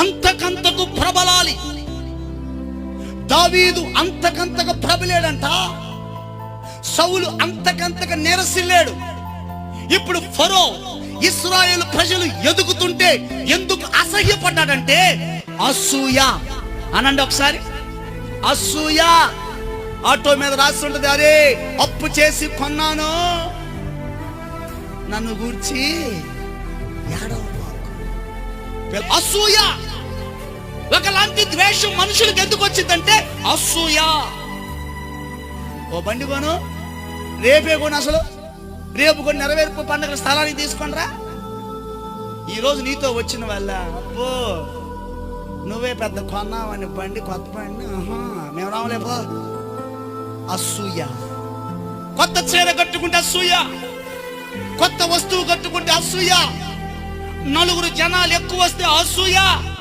అంతకంతకు ప్రబలాలి. దావీదు అంతకంతకు ప్రబలేడంట. సౌలు అంతకంతకు నెరసిల్లాడు. ఇప్పుడు ఫరో ఇశ్రాయేలు ప్రజలు ఎదుగుతుంటే ఎందుకు అసహ్యపడ్డాడంటే అసూయ. అనండి ఒకసారి, అసూయ. ఆటో మీద రాసి ఉంటుంది, అరే అప్పు చేసి కొన్నాను, నన్ను గూర్చి అసూయ. ఒకలాంటి ద్వేషం మనుషులకు ఎందుకు వచ్చిందంటే అసూయ. ఓ బండి కొను, రేపే కొను, అసలు రేపు కొన్ని నెరవేర్పు పండుగ స్థలానికి తీసుకొనిరా. ఈరోజు నీతో వచ్చిన వల్ల అబ్బో నువ్వే పెద్ద కొన్నావని బండి, కొత్త బండి, మేము రావలేపో. అసూయ. కొత్త చీర కట్టుకుంటే అసూయ, కొత్త వస్తువు కట్టుకుంటే అసూయ, నలుగురు జనాలు ఎక్కువ వస్తే అసూయ.